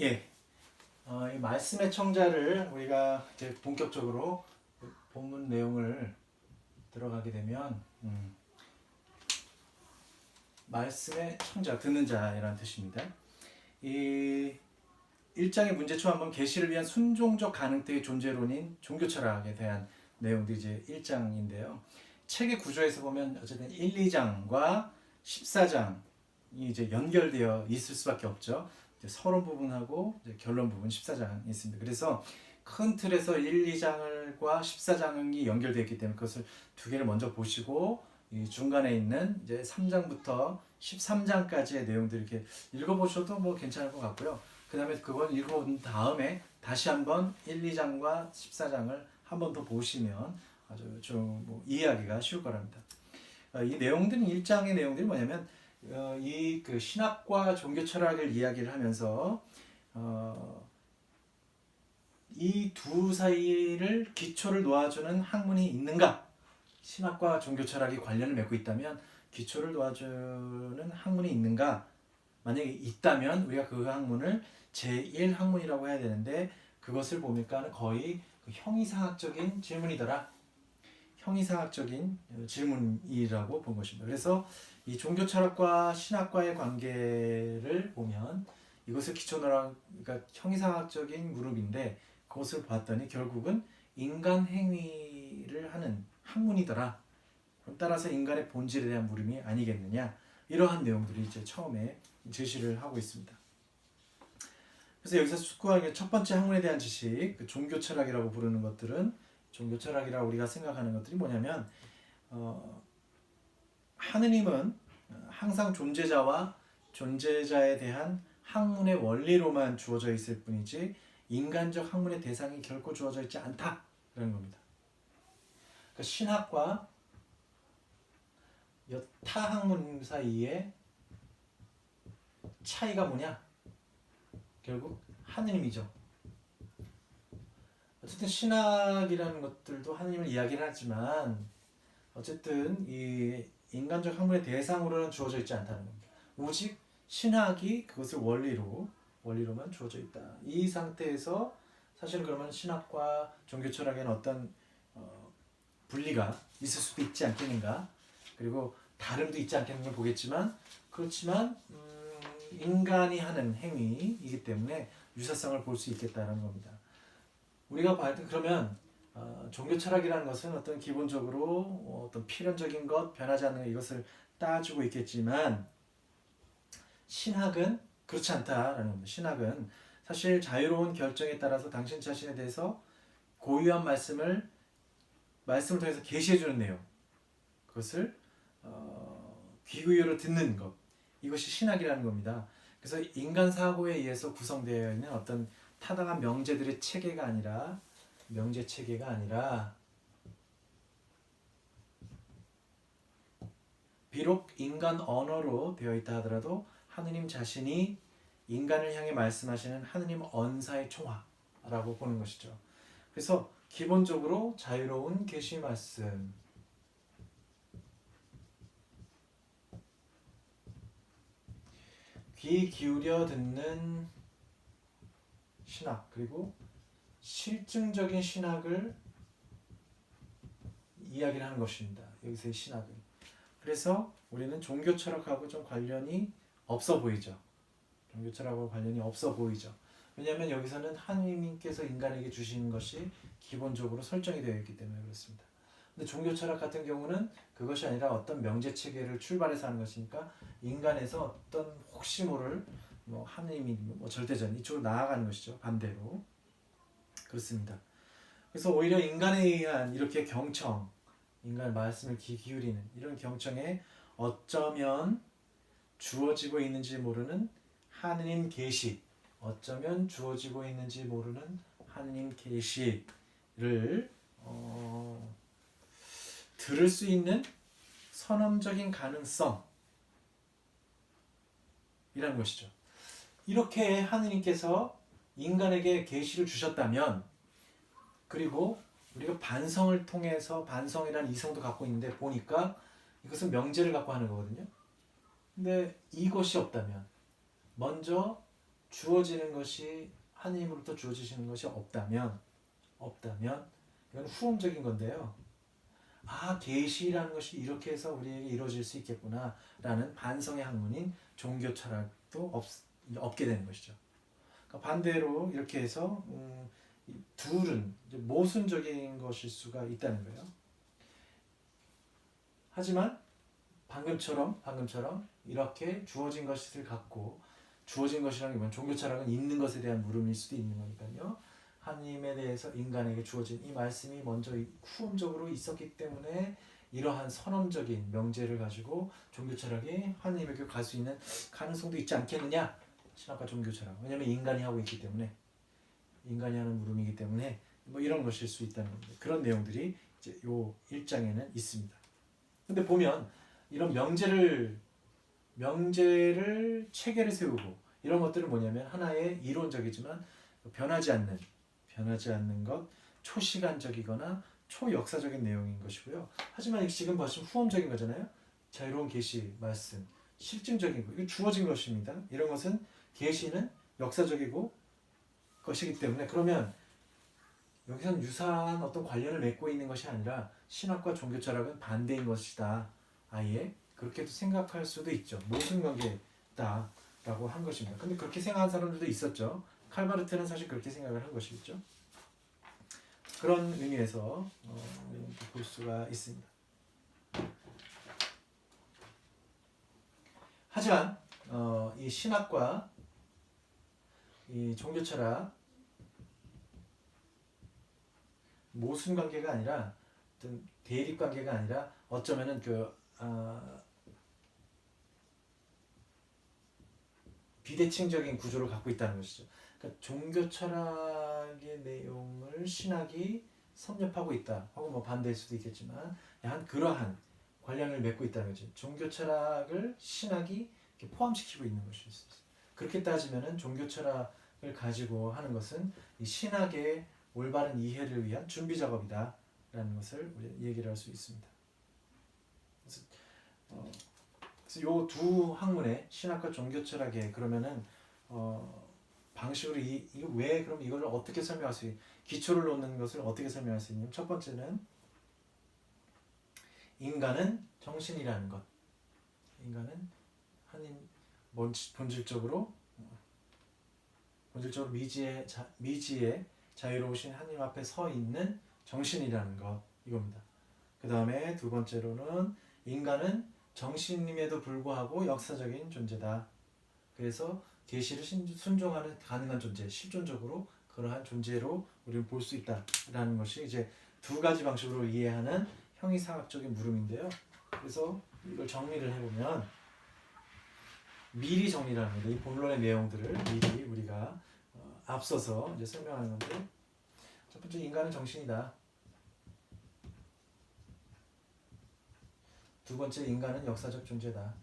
예, 이 말씀의 청자를 우리가 이제 본격적으로 본문 내용을 들어가게 되면 말씀의 청자, 듣는 자이라는 뜻입니다. 이 1장의 문제초 한번 계시를 위한 순종적 가능성의 존재론인 종교 철학에 대한 내용들이 이제 1장인데요. 책의 구조에서 보면 어쨌든 1, 2장과 14장이 이제 연결되어 있을 수밖에 없죠. 이제 서론 부분하고 이제 결론 부분 14장이 있습니다. 그래서 큰 틀에서 1, 2장과 14장이 연결되어 있기 때문에 그것을 두 개를 먼저 보시고 이 중간에 있는 이제 3장부터 13장까지의 내용들 이렇게 읽어보셔도 뭐 괜찮을 것 같고요. 그 다음에 그걸 읽어본 다음에 다시 한번 1, 2장과 14장을 한 번 더 보시면 아주 좀 이해하기가 쉬울 거랍니다. 이 내용들은 1장의 내용들이 뭐냐면 이 그 신학과 종교 철학을 이야기를 하면서 이 두 사이를 기초를 놓아주는 학문이 있는가? 신학과 종교 철학이 관련을 맺고 있다면 기초를 놓아주는 학문이 있는가? 만약에 있다면 우리가 그 학문을 제1학문이라고 해야 되는데 그것을 보니까 거의 그 형이상학적인 질문이더라. 형이상학적인 질문이라고 본 것입니다. 그래서 이 종교 철학과 신학과의 관계를 보면 이것을 기초로 그러니까 형이상학적인 그룹인데 그것을 봤더니 결국은 인간 행위를 하는 학문이더라. 따라서 인간의 본질에 대한 물음이 아니겠느냐. 이러한 내용들이 이제 처음에 제시를 하고 있습니다. 그래서 여기서 숙고하는 첫 번째 학문에 대한 지식, 그 종교 철학이라고 부르는 것들은 종교 철학이라고 우리가 생각하는 것들이 뭐냐면 하느님은 항상 존재자와 존재자에 대한 학문의 원리로만 주어져 있을 뿐이지 인간적 학문의 대상이 결코 주어져 있지 않다라는 겁니다. 그러니까 신학과 타 학문 사이에 차이가 뭐냐? 결국 하느님이죠. 어쨌든 신학이라는 것들도 하느님을 이야기를 하지만 어쨌든 이 인간적 학문의 대상으로는 주어져 있지 않다는 겁니다. 오직 신학이 그것을 원리로만 주어져 있다. 이 상태에서 사실 그러면 신학과 종교 철학에는 어떤 분리가 있을 수도 있지 않겠는가? 그리고 다름도 있지 않겠는가 보겠지만 그렇지만 인간이 하는 행위이기 때문에 유사성을 볼 수 있겠다는 겁니다. 우리가 봐야 돼 그러면 종교 철학이라는 것은 어떤 기본적으로 어떤 필연적인 것, 변하지 않는 것 이것을 따지고 있겠지만 신학은 그렇지 않다라는 겁니다. 신학은 사실 자유로운 결정에 따라서 당신 자신에 대해서 고유한 말씀을 통해서 계시해 주는 내용, 그것을 귀구이로 듣는 것, 이것이 신학이라는 겁니다. 그래서 인간 사고에 의해서 구성되어 있는 어떤 타당한 명제들의 체계가 아니라 명제 체계가 아니라 비록 인간 언어로 되어 있다 하더라도 하느님 자신이 인간을 향해 말씀하시는 하느님 언사의 총화라고 보는 것이죠. 그래서 기본적으로 자유로운 계시 말씀, 귀 기울여 듣는 신학, 그리고 실증적인 신학을 이야기를 하는 것입니다. 여기서의 신학은. 그래서 우리는 종교 철학하고 좀 관련이 없어 보이죠. 종교 철학하고 관련이 없어 보이죠. 왜냐하면 여기서는 하느님께서 인간에게 주신 것이 기본적으로 설정이 되어 있기 때문에 그렇습니다. 근데 종교 철학 같은 경우는 그것이 아니라 어떤 명제 체계를 출발해서 하는 것이니까 인간에서 어떤 혹시 모를 하느님이 절대전 이쪽으로 나아가는 것이죠. 반대로 그렇습니다. 그래서 오히려 인간에 의한 이렇게 경청, 인간의 말씀을 귀 기울이는 이런 경청에 어쩌면 주어지고 있는지 모르는 하느님 계시, 어쩌면 주어지고 있는지 모르는 하느님 계시를 들을 수 있는 선언적인 가능성 이라는 것이죠. 이렇게 하느님께서 인간에게 계시를 주셨다면 그리고 우리가 반성을 통해서 반성이라는 이성도 갖고 있는데 보니까 이것은 명제를 갖고 하는 거거든요. 근데 이것이 없다면 먼저 주어지는 것이 하느님으로부터 주어지시는 것이 없다면 이건 후험적인 건데요. 아, 계시라는 것이 이렇게 해서 우리에게 이루어질 수 있겠구나라는 반성의 학문인 종교 철학도 없게 되는 것이죠. 그러니까 반대로 이렇게 해서 이 둘은 이제 모순적인 것일 수가 있다는 거예요. 하지만 방금처럼 이렇게 주어진 것을 갖고 주어진 것이라는 건 종교 철학은 있는 것에 대한 물음일 수도 있는 거니까요. 하나님에 대해서 인간에게 주어진 이 말씀이 먼저 후음적으로 있었기 때문에 이러한 선언적인 명제를 가지고 종교 철학이 하나님에게 갈 수 있는 가능성도 있지 않겠느냐? 신학과 종교 철학. 왜냐하면 인간이 하고 있기 때문에 인간이 하는 물음이기 때문에 뭐 이런 것일 수 있다는 겁니다. 그런 내용들이 이제 요 1장에는 있습니다. 근데 보면 이런 명제를 체계를 세우고 이런 것들은 뭐냐면 하나의 이론적이지만 변하지 않는 것, 초시간적이거나 초역사적인 내용인 것이고요. 하지만 지금 보시면 후험적인 거잖아요. 자유로운 계시 말씀, 실증적인 거, 이거 주어진 것입니다. 이런 것은 계시는 역사적이고 것이기 때문에 그러면 여기서는 유사한 어떤 관련을 맺고 있는 것이 아니라 신학과 종교 철학은 반대인 것이다. 아예 그렇게도 생각할 수도 있죠. 모순관계다라고 한 것입니다. 근데 그렇게 생각한 사람들도 있었죠. 칼바르트는 사실 그렇게 생각을 한 것이겠죠. 그런 의미에서 볼 수가 있습니다. 하지만 이 신학과 이 종교 철학 모순 관계가 아니라 어떤 대립 관계가 아니라 어쩌면은 비대칭적인 구조를 갖고 있다는 것이죠. 그러니까 종교 철학의 내용을 신학이 섭렵하고 있다. 혹은 뭐 반대일 수도 있겠지만 한 그러한 관련을 맺고 있다는 거죠. 종교 철학을 신학이 포함시키고 있는 것일 수 있어요. 그렇게 따지면은 종교 철학을 가지고 하는 것은 이 신학의 올바른 이해를 위한 준비 작업이다라는 것을 우리 얘기를 할 수 있습니다. 그래서 요 두 학문의 신학과 종교 철학의 그러면은 방식으로 이거 왜 그럼 이걸 어떻게 설명할 수 기초를 놓는 것을 어떻게 설명할 수 있냐면 첫 번째는 인간은 정신이라는 것. 인간은 하나님 본질적으로 미지의 자유로우신 하나님 앞에 서 있는 정신이라는 것 이겁니다. 그 다음에 두 번째로는 인간은 정신임에도 불구하고 역사적인 존재다. 그래서 계시를 순종하는 가능한 존재, 실존적으로 그러한 존재로 우리는 볼 수 있다라는 것이 이제 두 가지 방식으로 이해하는 형이상학적인 물음인데요. 그래서 이걸 정리를 해보면 미리 정리를 합니다. 이 본론의 내용들을 미리 우리가 앞서서 이제 설명하는 건데 첫 번째 인간은 정신이다. 두 번째 인간은 역사적 존재다.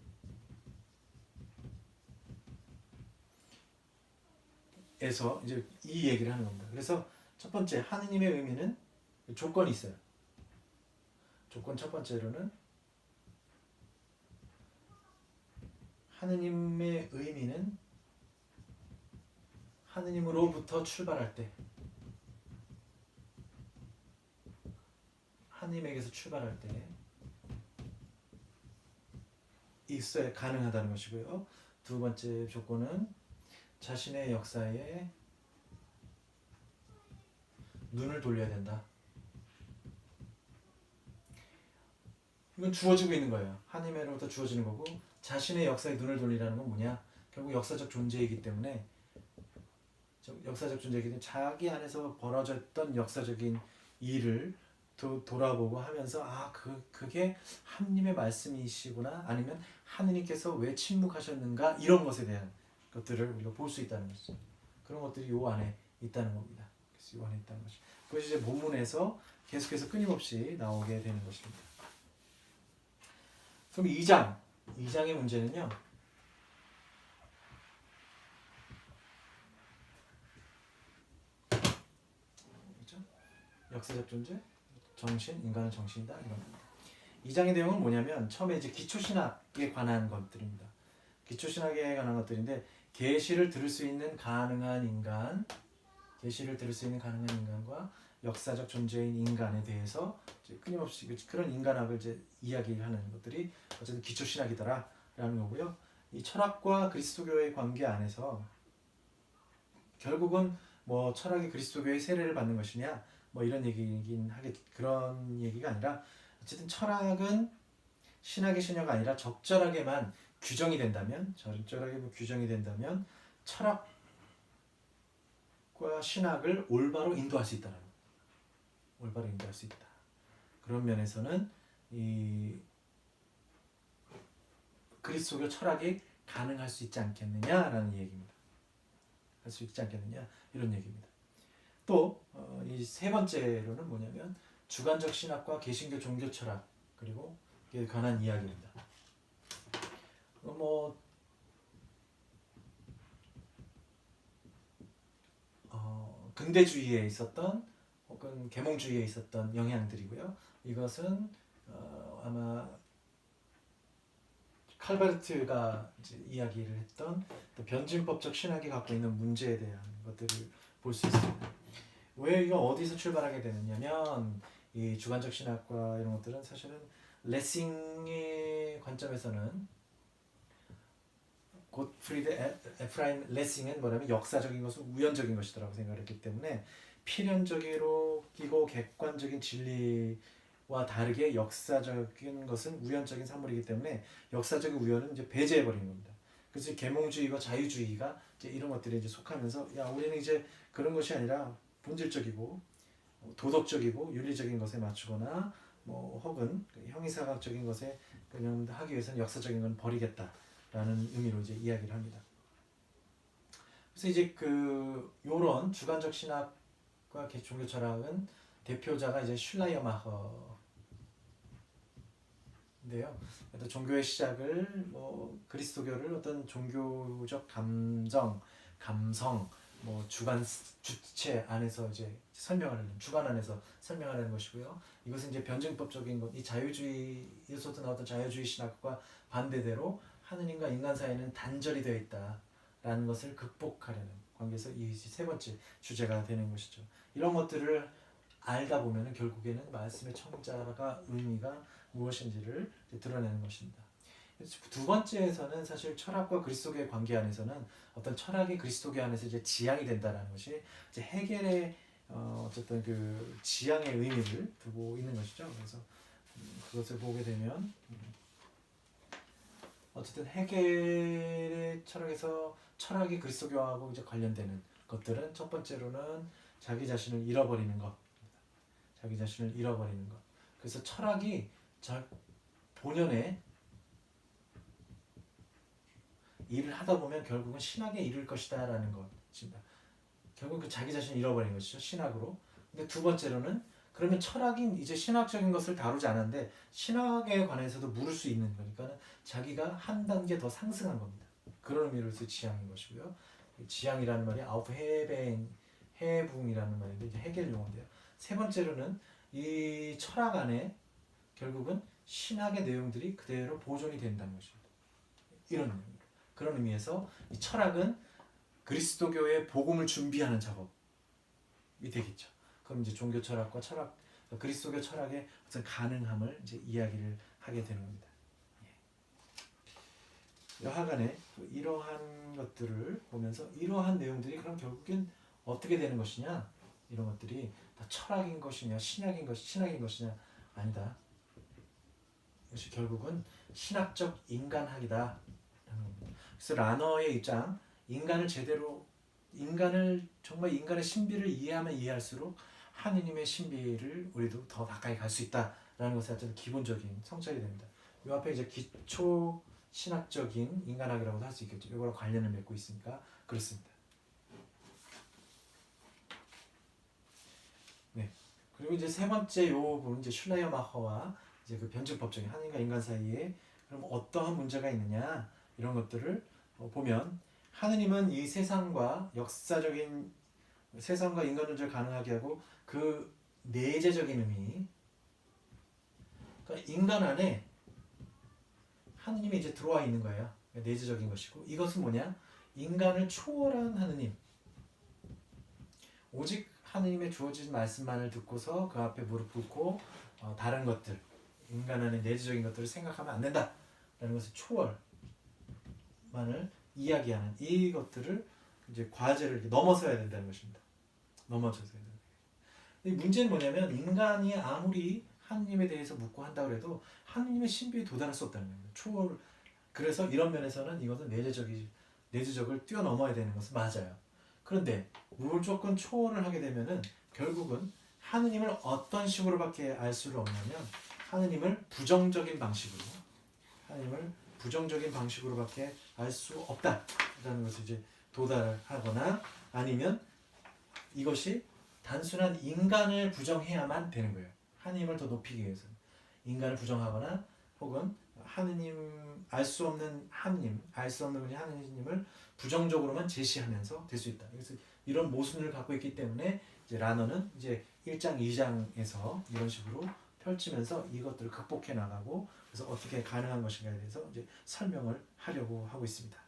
에서 이제 이 얘기를 하는 겁니다. 그래서 첫 번째 하느님의 의미는 조건이 있어요. 조건 첫 번째로는 하느님의 의미는 하느님으로부터 출발할 때 하느님에게서 출발할 때 있어야 가능하다는 것이고요. 두 번째 조건은 자신의 역사에 눈을 돌려야 된다. 이건 주어지고 있는 거예요. 하나님으로부터 주어지는 거고 자신의 역사에 눈을 돌리라는 건 뭐냐? 결국 역사적 존재이기 때문에 자기 안에서 벌어졌던 역사적인 일을 돌아보고 하면서 그게 하느님의 말씀이시구나 아니면 하느님께서 왜 침묵하셨는가 이런 것에 대한 것들을 우리가 볼 수 있다는 것이죠. 그런 것들이 요 안에 있다는 겁니다. 그래서 요 안에 있다는 것이. 그것이 이제 본문에서 계속해서 끊임없이 나오게 되는 것입니다. 그럼 2장의 문제는요. 그렇죠? 역사적 존재, 정신, 인간은 정신이다 이런 겁니다. 2장의 내용은 뭐냐면 처음에 이제 기초신학에 관한 것들입니다. 기초 신학에 관한 것들인데 계시를 들을 수 있는 가능한 인간, 계시를 들을 수 있는 가능한 인간과 역사적 존재인 인간에 대해서 이제 끊임없이 그런 인간학을 이제 이야기하는 것들이 어쨌든 기초 신학이다라는 거고요. 이 철학과 그리스도교의 관계 안에서 결국은 뭐 철학이 그리스도교의 세례를 받는 것이냐 뭐 이런 얘기긴 하겠 그런 얘기가 아니라 어쨌든 철학은 신학의 신여가 아니라 적절하게만 규정이 된다면 적절하게 규정이 된다면 철학과 신학을 올바로 인도할 수 있다는 올바로 인도할 수 있다. 그런 면에서는 이 그리스도교 철학이 가능할 수 있지 않겠느냐라는 얘기입니다. 할 수 있지 않겠느냐 이런 얘기입니다. 또 이 세 번째로는 뭐냐면 주관적 신학과 개신교 종교 철학 그리고 이에 관한 이야기입니다. 뭐 근대주의에 있었던 혹은 계몽주의에 있었던 영향들이고요. 이것은 아마 칼바르트가 이제 이야기를 했던 또 변증법적 신학이 갖고 있는 문제에 대한 것들을 볼 수 있습니다. 왜 이거 어디서 출발하게 되느냐면 이 주관적 신학과 이런 것들은 사실은 레싱의 관점에서는 고트프리드 에프라임 레싱은 뭐냐면 역사적인 것은 우연적인 것이라고 생각했기 때문에 필연적이고 객관적인 진리와 다르게 역사적인 것은 우연적인 산물이기 때문에 역사적인 우연은 이제 배제해 버리는 겁니다. 그래서 계몽주의와 자유주의가 이제 이런 것들이 이제 속하면서 야 우리는 이제 그런 것이 아니라 본질적이고 도덕적이고 윤리적인 것에 맞추거나 뭐 혹은 형이사학적인 것에 그냥 하기 위해서는 역사적인 건 버리겠다라는 의미로 이제 이야기를 합니다. 그래서 이제 그 요런 주관적 신학과 종교 철학은 대표자가 이제 슐라이어마허인데요. 종교의 시작을 뭐 그리스도교를 어떤 종교적 감정, 감성, 뭐 주관 주체 안에서 이제 설명하는 주관 안에서 설명하는 것이고요. 이것은 이제 변증법적인 것, 이 자유주의에서도 나왔던 자유주의 신학과 반대대로 하느님과 인간 사이는 단절이 되어 있다라는 것을 극복하려는 관계에서 이 세 번째 주제가 되는 것이죠. 이런 것들을 알다 보면은 결국에는 말씀의 청자가 의미가 무엇인지를 드러내는 것입니다. 두 번째에서는 사실 철학과 그리스도교의 관계 안에서는 어떤 철학이 그리스도교 안에서 이제 지향이 된다라는 것이 이제 헤겔의 어쨌든 그 지향의 의미를 두고 있는 것이죠. 그래서 그것을 보게 되면 어쨌든 헤겔의 철학에서 철학이 그리스도교하고 이제 관련되는 것들은 첫 번째로는 자기 자신을 잃어버리는 것, 자기 자신을 잃어버리는 것. 그래서 철학이 본연의 일을 하다 보면 결국은 신학에 이를 것이다라는 것입니다. 결국 그 자기 자신을 잃어버린 것이죠. 신학으로. 근데 두 번째로는 그러면 철학이 이제 신학적인 것을 다루지 않았는데 신학에 관해서도 물을 수 있는 거니까 자기가 한 단계 더 상승한 겁니다. 그런 의미로서 지향인 것이고요. 지향이라는 말이 아우프헤벤 해붕이라는 말인데 이제 헤겔 용어인데요. 세 번째로는 이 철학 안에 결국은 신학의 내용들이 그대로 보존이 된다는 것입니다. 이런 의미입니다. 그런 의미에서 이 철학은 그리스도교의 복음을 준비하는 작업이 되겠죠. 그럼 이제 종교 철학과 그리스도교 철학의 어떤 가능함을 이제 이야기를 하게 되는 겁니다. 여하간에 이러한 것들을 보면서 이러한 내용들이 그럼 결국엔 어떻게 되는 것이냐 이런 것들이 다 철학인 것이냐 신학인 것이냐 아니다. 이것이 결국은 신학적 인간학이다. 그래서 라너의 입장, 인간을 정말 인간의 신비를 이해하면 이해할수록 하느님의 신비를 우리도 더 가까이 갈 수 있다라는 것이 아주 기본적인 성찰이 됩니다. 이 앞에 이제 기초 신학적인 인간학이라고도 할 수 있겠죠. 이거랑 관련을 맺고 있으니까 그렇습니다. 네. 그리고 이제 세 번째 요 부분 이제 슐라이어마허와 이제 그 변증법적인 하느님과 인간 사이에 그럼 어떠한 문제가 있느냐 이런 것들을 보면 하느님은 이 세상과 인간 존재를 가능하게 하고 그 내재적인 의미 그러니까 인간 안에 하느님이 이제 들어와 있는 거예요. 내재적인 것이고, 이것은 뭐냐? 인간을 초월한 하느님, 오직 하느님의 주어진 말씀만을 듣고서 그 앞에 무릎 꿇고 다른 것들, 인간 안의 내재적인 것들을 생각하면 안 된다 라는 것을, 초월만을 이야기하는 이것들을 이제 과제를 넘어서야 된다는 것입니다. 넘어져야 된다. 이 문제는 뭐냐면, 인간이 아무리 하느님에 대해서 묻고 한다고 해도 하느님의 신비에 도달할 수 없다는 겁니다. 초월. 그래서 이런 면에서는 이것은 내재적을 뛰어넘어야 되는 것은 맞아요. 그런데 무조건 초월을 하게 되면은 결국은 하느님을 어떤 식으로밖에 알 수가 없냐면, 하느님을 부정적인 방식으로밖에 알 수 없다라는 것을 이제 도달하거나, 아니면 이것이 단순한 인간을 부정해야만 되는 거예요. 하느님을 더 높이기 위해서는 인간을 부정하거나, 혹은 하느님, 알 수 없는 분이 하느님을 부정적으로만 제시하면서 될 수 있다. 그래서 이런 모순을 갖고 있기 때문에 이제 라너는 이제 1장, 2장에서 이런 식으로 펼치면서 이것들을 극복해 나가고, 그래서 어떻게 가능한 것인가에 대해서 이제 설명을 하려고 하고 있습니다.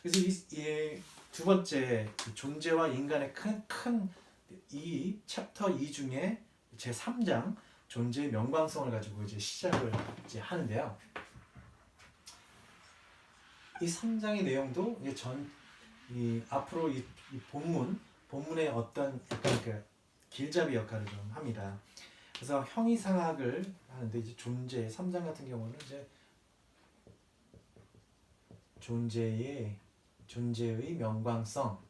그래서 이 두 번째, 존재와 인간의 큰 이 챕터 2 중에 제 3장 존재의 명광성을 가지고 이제 시작을 이제 하는데요. 이 3장의 내용도 이제 앞으로 이 본문의 어떤 약간 그 길잡이 역할을 좀 합니다. 그래서 형이상학을 하는데, 이제 3장 같은 경우는 이제 존재의 명광성,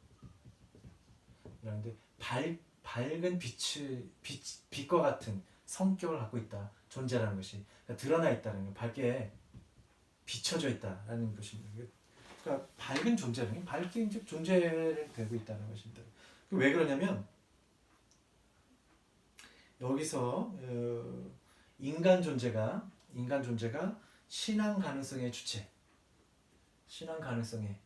그런데 밝은 빛과 같은 성격을 갖고 있다. 존재라는 것이, 그러니까 드러나 있다는 거, 밝게 비춰져 있다라는 것입니다. 그러니까 밝은 존재는 밝게 이제 존재를 되고 있다는 것입니다. 왜 그러냐면, 여기서 인간 존재가 신앙 가능성의 주체, 신앙 가능성의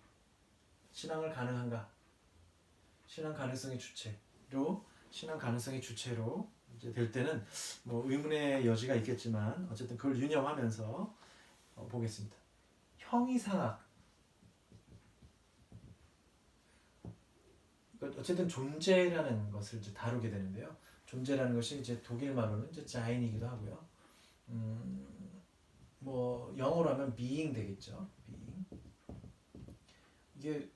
주체로 이제 될 때는 뭐 의문의 여지가 있겠지만, 어쨌든 그걸 유념하면서 보겠습니다. 형이상학, 어쨌든 존재라는 것을 이제 다루게 되는데요. 존재라는 것이 이제 독일 말로는 이제 자인이기도 하고요. 뭐 영어로 하면 being 되겠죠. being. 이게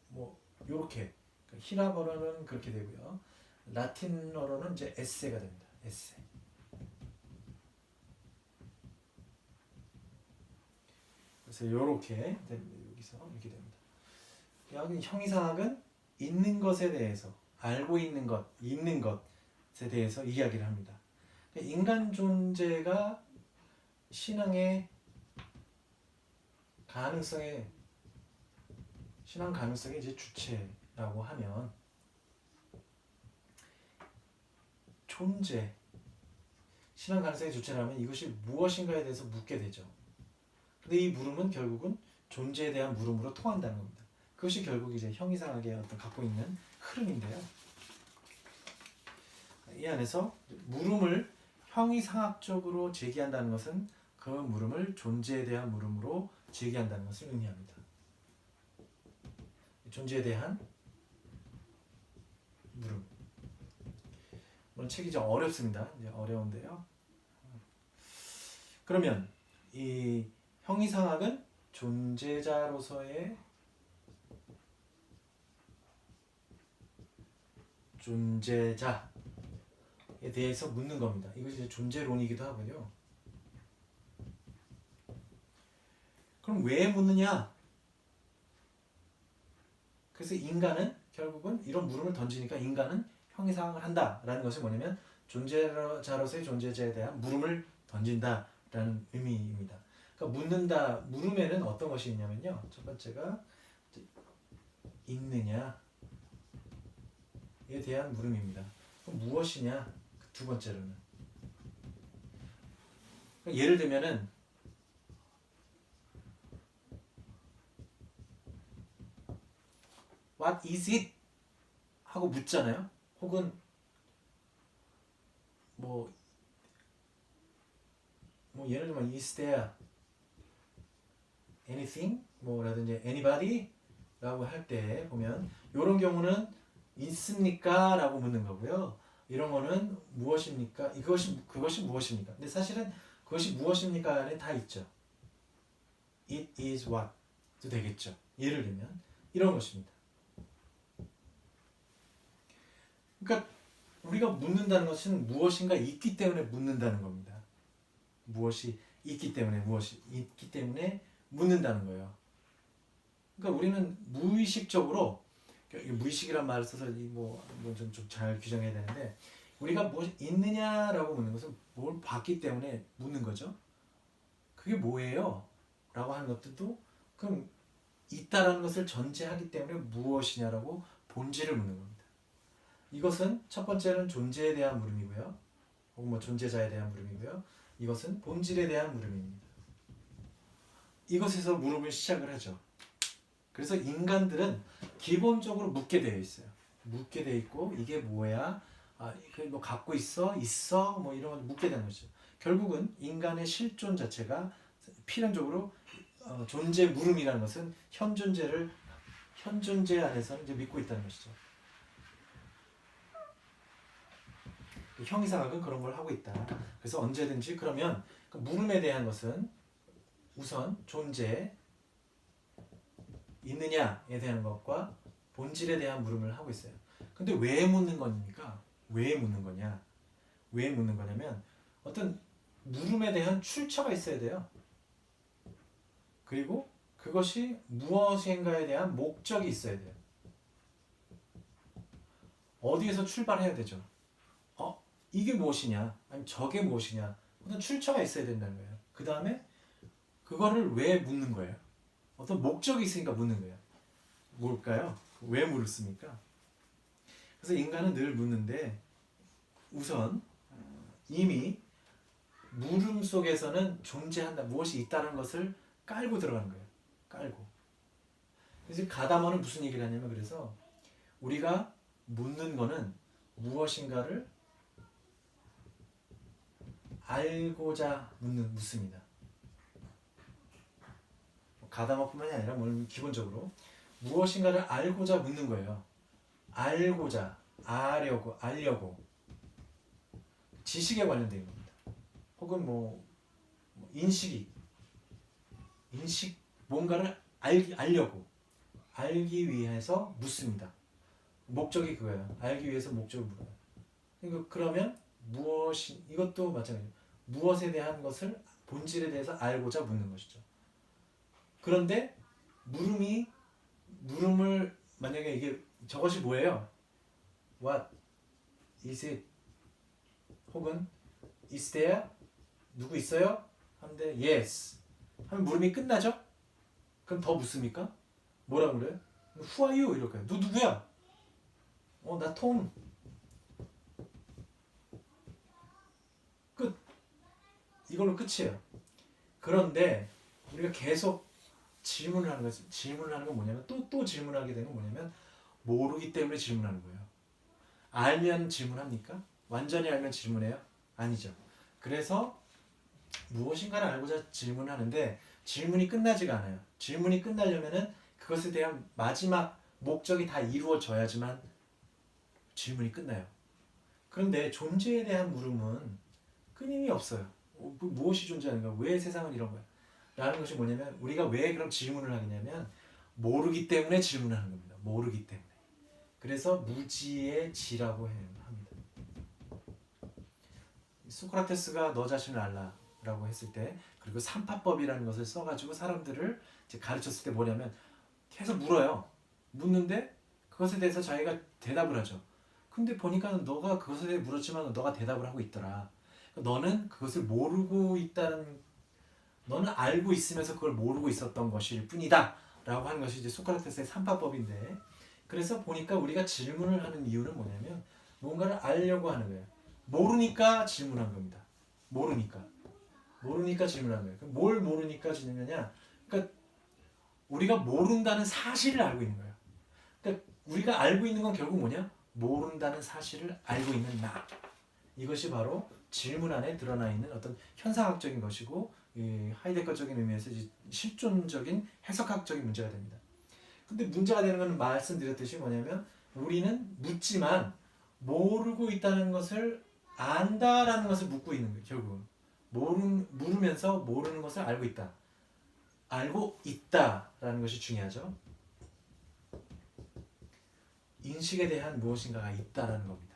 뭐 요렇게, 히라버로는 그렇게 되고요. 라틴어로는 이제 에세가 됩니다. 에세. 그래서 요렇게 여기서 이렇게 됩니다. 여기 형이상학은 있는 것에 대해서, 알고 있는 것에 대해서 이야기를 합니다. 인간 존재가 신앙 가능성의 이제 주체라고 하면, 신앙 가능성의 주체라면 이것이 무엇인가에 대해서 묻게 되죠. 근데 이 물음은 결국은 존재에 대한 물음으로 통한다는 겁니다. 그것이 결국 이제 형이상학의 어떤 갖고 있는 흐름인데요. 이 안에서 물음을 형이상학적으로 제기한다는 것은 그 물음을 존재에 대한 물음으로 제기한다는 것을 의미합니다. 존재에 대한 물음. 물론 책이 좀 어렵습니다. 이제 어려운데요. 그러면 이 형이상학은 존재자로서의 존재자에 대해서 묻는 겁니다. 이것이 이제 존재론이기도 하고요. 그럼 왜 묻느냐? 그래서 인간은 결국은 이런 물음을 던지니까 인간은 형이상학을 한다라는 것이 뭐냐면, 존재자로서의 존재자에 대한 물음을 던진다라는 의미입니다. 그러니까 묻는다, 물음에는 어떤 것이 있냐면요. 첫 번째가 있느냐에 대한 물음입니다. 그럼 무엇이냐? 두 번째로는, 그러니까 예를 들면은 What is it? 하고 묻잖아요. 혹은 뭐 뭐 예를 들면 is there anything 뭐라든지 anybody 라고 할 때 보면 이런 경우는 있습니까? 라고 묻는 거고요. 이런 거는 무엇입니까? 그것이 무엇입니까? 근데 사실은 그것이 무엇입니까? 안에 다 있죠. It is what도 되겠죠. 예를 들면 이런 것입니다. 그러니까 우리가 묻는다는 것은 무엇인가 있기 때문에 묻는다는 겁니다. 무엇이 있기 때문에 묻는다는 거예요. 그러니까 우리는 무의식적으로 무의식이란 말을 써서 좀 잘 규정해야 되는데 우리가 무엇이 있느냐라고 묻는 것은 뭘 봤기 때문에 묻는 거죠. 그게 뭐예요? 라고 하는 것들도 그럼 있다라는 것을 전제하기 때문에 무엇이냐라고 본질을 묻는 겁니다. 이것은 첫 번째는 존재에 대한 물음이고요. 혹은 뭐 존재자에 대한 물음이고요. 이것은 본질에 대한 물음입니다. 이것에서 물음을 시작을 하죠. 그래서 인간들은 기본적으로 묻게 되어 있어요. 묻게 되어 있고 이게 뭐야? 뭐 갖고 있어? 뭐 이런 걸 묻게 되는 거죠. 결국은 인간의 실존 자체가 필연적으로 존재 물음이라는 것은 현존재 안에서 이제 믿고 있다는 것이죠. 형이상학은 그런 걸 하고 있다. 그래서 언제든지 그러면 그 물음에 대한 것은 우선 존재 있느냐에 대한 것과 본질에 대한 물음을 하고 있어요. 근데 왜 묻는 겁니까? 왜 묻는 거냐? 왜 묻는 거냐면 어떤 물음에 대한 출처가 있어야 돼요. 그리고 그것이 무엇인가에 대한 목적이 있어야 돼요. 어디에서 출발해야 되죠? 이게 무엇이냐? 아니면 저게 무엇이냐? 어떤 출처가 있어야 된다는 거예요. 그 다음에 그거를 왜 묻는 거예요? 어떤 목적이 있으니까 묻는 거예요. 뭘까요? 왜 물었습니까? 그래서 인간은 늘 묻는데 우선 이미 물음 속에서는 존재한다, 무엇이 있다는 것을 깔고 들어가는 거예요. 깔고. 그래서 가다머는 무슨 얘기를 하냐면 그래서 우리가 묻는 거는 무엇인가를 알고자 묻습니다. 가다머뿐만이 아니라 기본적으로 무엇인가를 알고자 묻는 거예요. 알고자, 알려고 지식에 관련된 겁니다. 혹은 인식 뭔가를 알기 위해서 묻습니다. 목적이 그거예요. 알기 위해서 목적을 물어요. 그러면 이것도 마찬가지예요. 무엇에 대한 것을 본질에 대해서 알고자 묻는 것이죠. 그런데 물음을 만약에 이게 저것이 뭐예요? What is it? 혹은 is there? 누구 있어요? 하는데 yes. 하면 물음이 끝나죠? 그럼 더 묻습니까? 뭐라고 그래요? Who are you? 이럴 거예요. 너 누구야? 나 톰. 끝. 이걸로 끝이에요. 그런데 우리가 계속 질문을 하는 건 뭐냐면 또 질문하게 되는 건 뭐냐면 모르기 때문에 질문하는 거예요. 알면 질문합니까? 완전히 알면 질문해요? 아니죠. 그래서 무엇인가를 알고자 질문하는데 질문이 끝나지가 않아요. 질문이 끝나려면은 그것에 대한 마지막 목적이 다 이루어져야지만 질문이 끝나요. 그런데 존재에 대한 물음은 끊임이 없어요. 무엇이 존재하는가? 왜 세상은 이런 거야? 라는 것이 뭐냐면 우리가 왜 그럼 질문을 하느냐면 모르기 때문에 질문하는 겁니다. 모르기 때문에. 그래서 무지의 지라고 합니다. 소크라테스가 너 자신을 알라라고 했을 때 그리고 삼파법이라는 것을 써가지고 사람들을 이제 가르쳤을 때 뭐냐면 계속 물어요. 묻는데 그것에 대해서 자기가 대답을 하죠. 근데 보니까 너가 그것에 대해 물었지만 너가 대답을 하고 있더라. 너는 그것을 모르고 있다는 너는 알고 있으면서 그걸 모르고 있었던 것일 뿐이다 라고 하는 것이 이제 소크라테스의 삼파법인데 그래서 보니까 우리가 질문을 하는 이유는 뭐냐면 뭔가를 알려고 하는 거예요. 모르니까 질문한 겁니다. 모르니까 질문한 거예요. 그럼 뭘 모르니까 질문하냐? 그러니까 우리가 모른다는 사실을 알고 있는 거예요. 그러니까 우리가 알고 있는 건 결국 뭐냐? 모른다는 사실을 알고 있는 나. 이것이 바로 질문 안에 드러나 있는 어떤 현상학적인 것이고 이 하이데거적인 의미에서 이제 실존적인 해석학적인 문제가 됩니다. 근데 문제가 되는 건 말씀드렸듯이 뭐냐면 우리는 묻지만 모르고 있다는 것을 안다라는 것을 묻고 있는 거예요. 결국은 물으면서 모르는 것을 알고 있다. 알고 있다라는 것이 중요하죠. 인식에 대한 무엇인가가 있다라는 겁니다.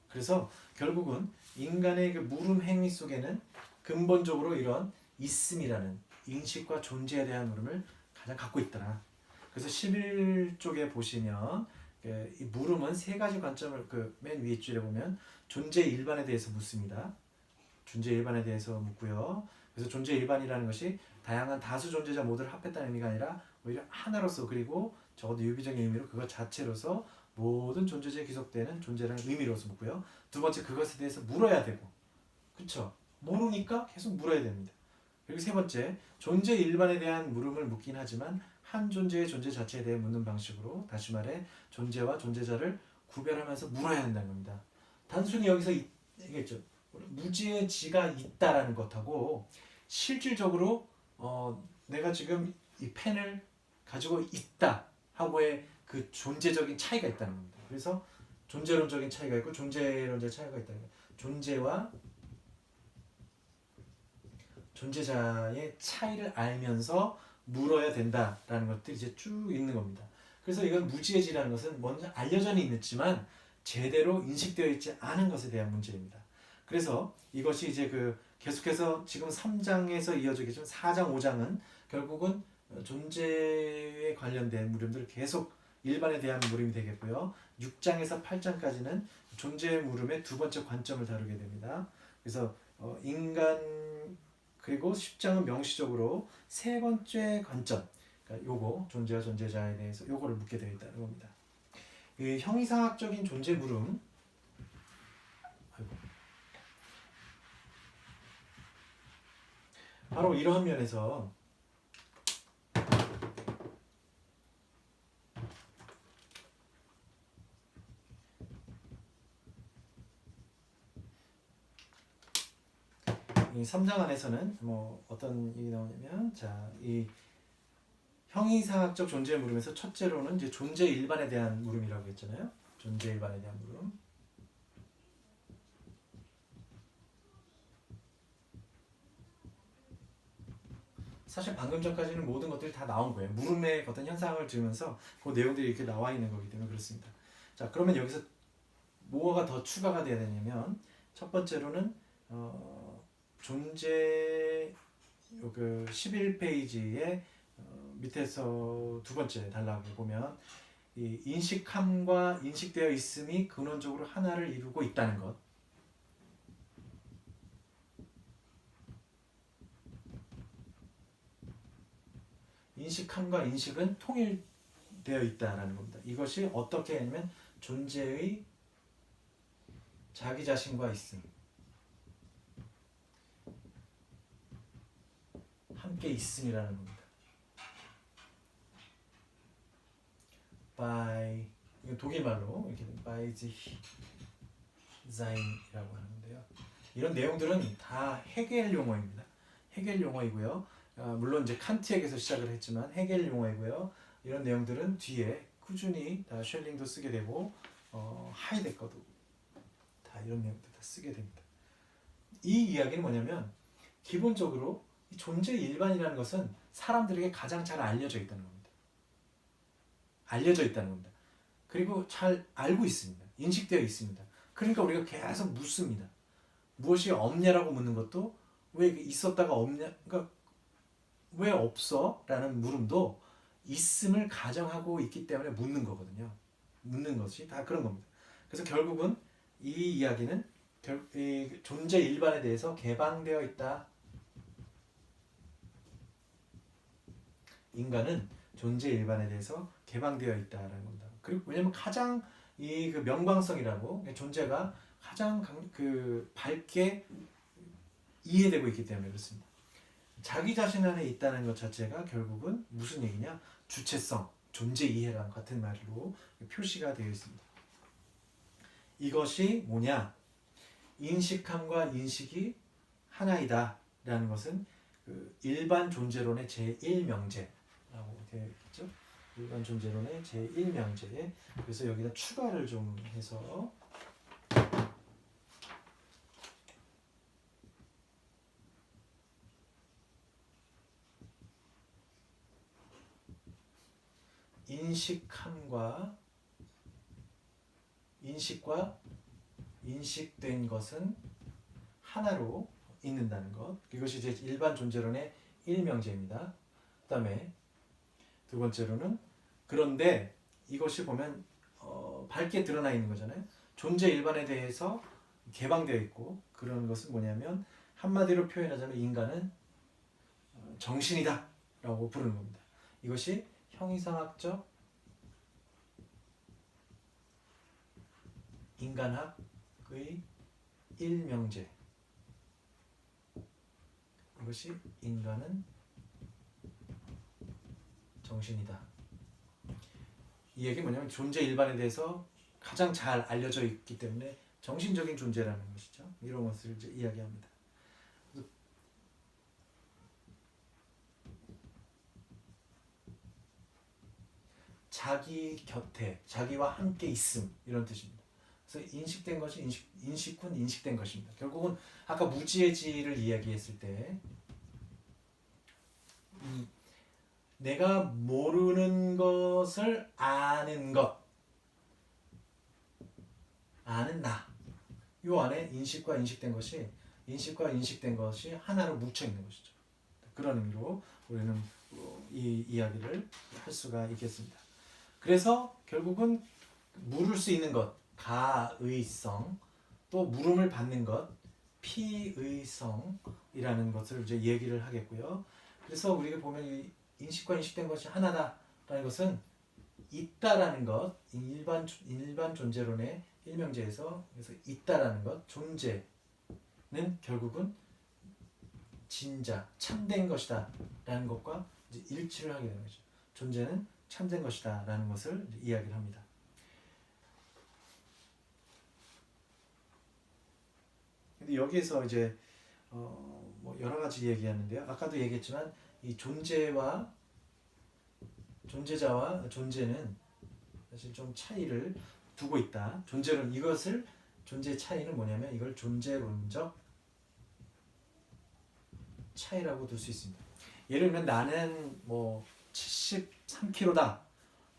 그래서 결국은 인간의 그 물음 행위 속에는 근본적으로 이런 있음이라는 인식과 존재에 대한 물음을 가장 갖고 있더라. 그래서 11쪽에 보시면 이 물음은 세 가지 관점을 맨 위에 줄에 보면 존재 일반에 대해서 묻습니다. 존재 일반에 대해서 묻고요. 그래서 존재 일반이라는 것이 다양한 다수 존재자 모두를 합했다는 의미가 아니라 오히려 하나로서 그리고 적어도 유기적인 의미로 그것 자체로서 모든 존재체에 기속되는 존재라는 의미로서 묻고요. 두 번째 그것에 대해서 물어야 되고 그쵸? 모르니까 계속 물어야 됩니다. 그리고 세 번째 존재 일반에 대한 물음을 묻긴 하지만 한 존재의 존재 자체에 대해 묻는 방식으로 다시 말해 존재와 존재자를 구별하면서 물어야 된다는 겁니다. 단순히 여기서 얘기했죠. 무지의 지가 있다라는 것하고 실질적으로 내가 지금 이 펜을 가지고 있다 하고의 그 존재적인 차이가 있다는 겁니다. 그래서 존재론적인 차이가 있고 존재론적 차이가 있다는 거예요. 존재와 존재자의 차이를 알면서 물어야 된다라는 것들이 이제 쭉 있는 겁니다. 그래서 이건 무지의 지라는 것은 먼저 알려져 있지만 제대로 인식되어 있지 않은 것에 대한 문제입니다. 그래서 이것이 이제 계속해서 지금 3장에서 이어지겠지만 4장, 5장은 결국은 존재에 관련된 물음들을 계속 일반에 대한 물음이 되겠고요. 6장에서 8장까지는 존재 물음의 두 번째 관점을 다루게 됩니다. 그래서 인간 그리고 10장은 명시적으로 세 번째 관점, 그러니까 요거 존재와 존재자에 대해서 요거를 묻게 되어 있다는 겁니다. 이 형이상학적인 존재 물음, 바로 이러한 면에서 이 3장 안에서는 뭐 어떤 얘기 나오냐면 이 형이상학적 존재 물음에서 첫째로는 이제 존재 일반에 대한 물음이라고 했잖아요. 존재 일반에 대한 물음. 사실 방금 전까지는 모든 것들이 다 나온 거예요. 물음의 어떤 현상을 들으면서 그 내용들이 이렇게 나와 있는 거기 때문에 그렇습니다. 자, 그러면 여기서 뭐가 더 추가가 돼야 되냐면 첫 번째로는 존재 11페이지에 밑에서 두 번째 단락에 보면 이 인식함과 인식되어 있음이 근원적으로 하나를 이루고 있다는 것. 인식함과 인식은 통일되어 있다라는 겁니다. 이것이 어떻게 하냐면 존재의 자기 자신과 있음, 함께 있음이라는 겁니다. by 이거 독일말로 이렇게 by the Sein이라고 하는데요. 이런 내용들은 다 헤겔 용어입니다. 헤겔 용어이고요. 물론 이제 칸트에게서 시작을 했지만 헤겔 용어이고요. 이런 내용들은 뒤에 꾸준히 다 쉘링도 쓰게 되고 하이데거도 다 이런 내용들 다 쓰게 됩니다. 이 이야기는 뭐냐면 기본적으로 이 존재 일반이라는 것은 사람들에게 가장 잘 알려져 있다는 겁니다. 알려져 있다는 겁니다. 그리고 잘 알고 있습니다. 인식되어 있습니다. 그러니까 우리가 계속 묻습니다. 무엇이 없냐라고 묻는 것도 왜 있었다가 없냐, 그러니까 왜 없어? 라는 물음도 있음을 가정하고 있기 때문에 묻는 거거든요. 묻는 것이 다 그런 겁니다. 그래서 결국은 이 이야기는 이 존재 일반에 대해서 개방되어 있다. 인간은 존재 일반에 대해서 개방되어 있다라는 겁니다. 그리고 왜냐면 가장 이 명방성이라고 존재가 가장 밝게 이해되고 있기 때문에 그렇습니다. 자기 자신 안에 있다는 것 자체가 결국은 무슨 얘기냐? 주체성, 존재 이해랑 같은 말로 표시가 되어 있습니다. 이것이 뭐냐? 인식함과 인식이 하나이다 라는 것은 그 일반 존재론의 제1명제라고 되어 있죠. 일반 존재론의 제1명제. 그래서 여기다 추가를 좀 해서 인식함과 인식과 인식된 것은 하나로 있는다는 것. 이것이 이제 일반 존재론의 1명제입니다. 그 다음에 두 번째로는 그런데 이것이 보면 밝게 드러나 있는 거잖아요. 존재 일반에 대해서 개방되어 있고 그런 것은 뭐냐면 한마디로 표현하자면 인간은 정신이다 라고 부르는 겁니다. 이것이 형이상학적 인간학의 1명제. 이것이 인간은 정신이다. 이 얘기 뭐냐면 존재 일반에 대해서 가장 잘 알려져 있기 때문에 정신적인 존재라는 것이죠. 이런 것을 이제 이야기합니다. 자기 곁에, 자기와 함께 있음 이런 뜻입니다. 그래서 인식된 것이 인식군 인식된 것입니다. 결국은 아까 무지의 지를 이야기했을 때 내가 모르는 것을 아는 것, 아는 나. 요 안에 인식과 인식된 것이 하나로 뭉쳐 있는 것이죠. 그런 의미로 우리는 이 이야기를 할 수가 있겠습니다. 그래서 결국은 물을 수 있는 것, 가의성, 또 물음을 받는 것, 피의성이라는 것을 이제 얘기를 하겠고요. 그래서 우리가 보면 이 인식과 인식된 것이 하나다라는 것은 있다라는 것, 일반 존재론의 일명제에서 그래서 있다라는 것, 존재는 결국은 진짜 참된 것이다라는 것과 이제 일치를 하게 되는 거죠. 존재는 참된 것이다라는 것을 이야기를 합니다. 근데 여기에서 이제 뭐 여러 가지 얘기하는데요. 아까도 얘기했지만 이 존재자와 존재는 사실 좀 차이를 두고 있다. 존재 차이는 뭐냐면 이걸 존재론적 차이라고 둘 수 있습니다. 예를 들면 나는 뭐 73kg다.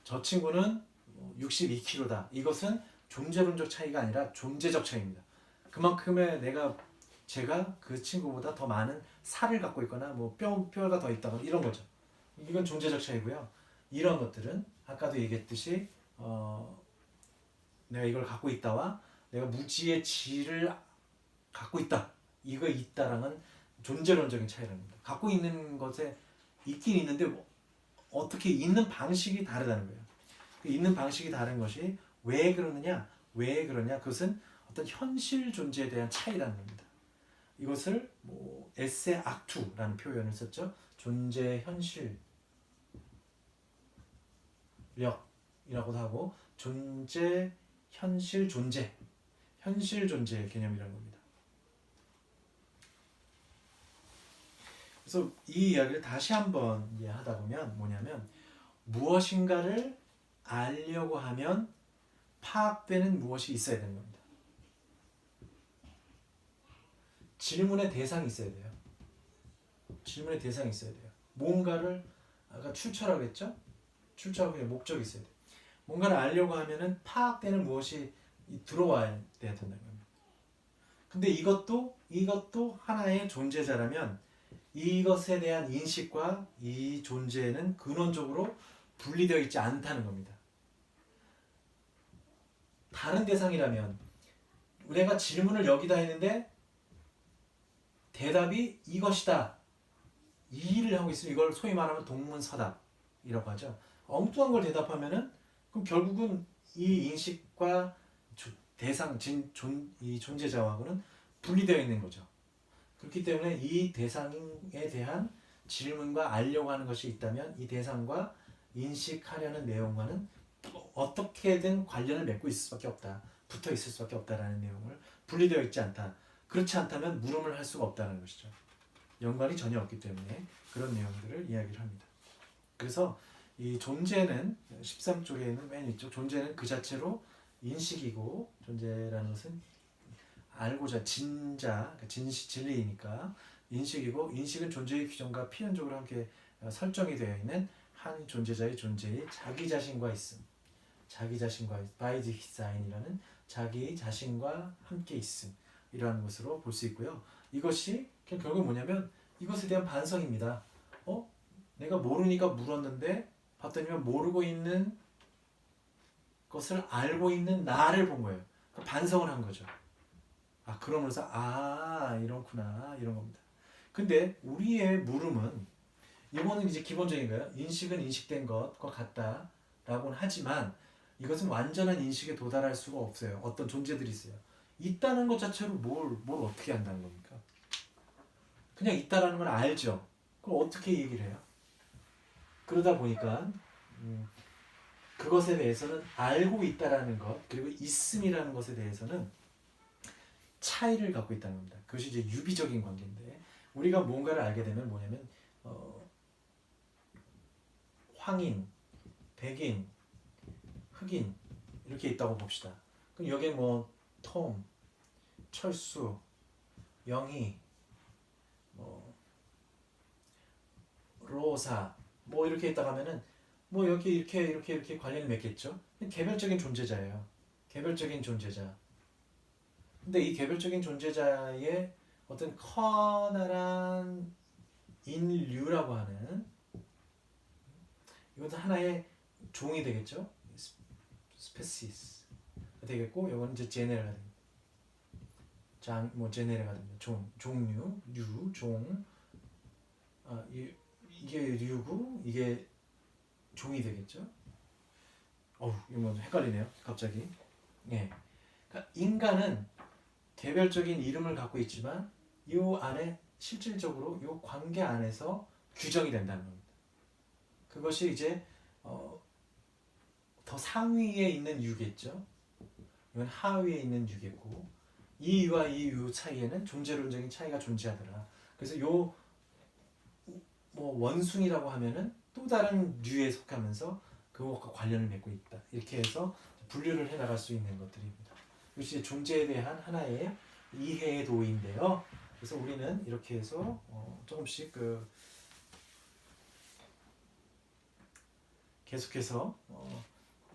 저 친구는 62kg다. 이것은 존재론적 차이가 아니라 존재적 차이입니다. 그만큼의 제가 그 친구보다 더 많은 살을 갖고 있거나 뭐 뼈가 더 있다거나 이런 거죠. 이건 존재적 차이고요. 이런 것들은 아까도 얘기했듯이 내가 이걸 갖고 있다와 내가 무지의 지를 갖고 있다. 이거 있다랑은 존재론적인 차이랍니다. 갖고 있는 것에 있긴 있는데 어떻게 있는 방식이 다르다는 거예요. 있는 방식이 다른 것이 왜 그러느냐? 그것은 어떤 현실 존재에 대한 차이라는 겁니다. 이것을 뭐 에세 악투라는 표현을 썼죠. 존재 현실력이라고도 하고 존재 현실 존재 개념이라는 겁니다. 그래서 이 이야기를 다시 한번 하다 보면 뭐냐면 무엇인가를 알려고 하면 파악되는 무엇이 있어야 되는 겁니다. 질문의 대상이 있어야 돼요. 뭔가를 아까 출처라고 했죠? 출처하고 목적이 있어야 돼요. 뭔가를 알려고 하면은 파악되는 무엇이 들어와야 된다는 겁니다. 근데 이것도 하나의 존재자라면 이것에 대한 인식과 이 존재는 근원적으로 분리되어 있지 않다는 겁니다. 다른 대상이라면 내가 질문을 여기다 했는데 대답이 이것이다. 이 일을 하고 있으면 이걸 소위 말하면 동문서답이라고 하죠. 엉뚱한 걸 대답하면은 그럼 결국은 이 인식과 대상, 이 존재자하고는 분리되어 있는 거죠. 그렇기 때문에 이 대상에 대한 질문과 알려고 하는 것이 있다면 이 대상과 인식하려는 내용과는 어떻게든 관련을 맺고 있을 수밖에 없다. 붙어 있을 수밖에 없다라는 내용을 분리되어 있지 않다. 그렇지 않다면 물음을 할 수가 없다는 것이죠. 연관이 전혀 없기 때문에 그런 내용들을 이야기를 합니다. 그래서 이 존재는 13쪽에 있는 맨 위쪽 존재는 그 자체로 인식이고 존재라는 것은 알고자 진자 진리이니까 인식이고 인식은 존재의 규정과 필연적으로 함께 설정이 되어 있는 한 존재자의 존재의 자기 자신과 있음 자기 자신과 by design이라는 자기 자신과 함께 있음 이러한 것으로 볼 수 있고요. 이것이 결국 뭐냐면 이것에 대한 반성입니다. 내가 모르니까 물었는데 봤더니 모르고 있는 것을 알고 있는 나를 본 거예요. 반성을 한 거죠. 그러면서 이렇구나 이런 겁니다. 근데 우리의 물음은 이거는 이제 기본적인 거예요. 인식은 인식된 것과 같다라고는 하지만 이것은 완전한 인식에 도달할 수가 없어요. 어떤 존재들이 있어요. 있다는 것 자체로 뭘 어떻게 한다는 겁니까? 그냥 있다라는 걸 알죠. 그럼 어떻게 얘기를 해요? 그러다 보니까 그것에 대해서는 알고 있다라는 것 그리고 있음이라는 것에 대해서는 차이를 갖고 있다는 겁니다. 그것이 이제 유비적인 관계인데 우리가 뭔가를 알게 되면 뭐냐면 황인, 백인, 흑인 이렇게 있다고 봅시다. 그럼 여기에 뭐 톰, 철수, 영희, 뭐 로사 뭐 이렇게 있다가 하면은 뭐 여기 이렇게 관련이 맺겠죠. 개별적인 존재자예요. 개별적인 존재자. 근데 이 개별적인 존재자의 어떤 커다란 인류라고 하는 이것도 하나의 종이 되겠죠. 스페시스 되겠고 이거는 이제 제네라가 됩니다. 제네라가 됩니다. 종류, 류, 종. 이게 류고 이게 종이 되겠죠. 이거 뭐 헷갈리네요. 갑자기. 예. 그러니까 인간은 개별적인 이름을 갖고 있지만 이 안에 실질적으로 이 관계 안에서 규정이 된다는 겁니다. 그것이 이제 더 상위에 있는 유겠죠. 이건 하위에 있는 유겠고 이 유와 이 유 사이에는 존재론적인 차이가 존재하더라. 그래서 요 뭐 원숭이라고 하면은 또 다른 류에 속하면서 그것과 관련을 맺고 있다. 이렇게 해서 분류를 해 나갈 수 있는 것들입니다. 이것이 존재에 대한 하나의 이해의 도인데요. 그래서 우리는 이렇게 해서 조금씩 계속해서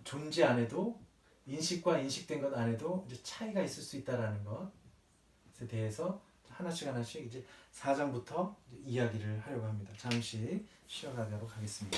존재 안에도 인식과 인식된 것 안에도 이제 차이가 있을 수 있다라는 것에 대해서 하나씩 이제 4장부터 이야기를 하려고 합니다. 잠시 쉬어가도록 하겠습니다.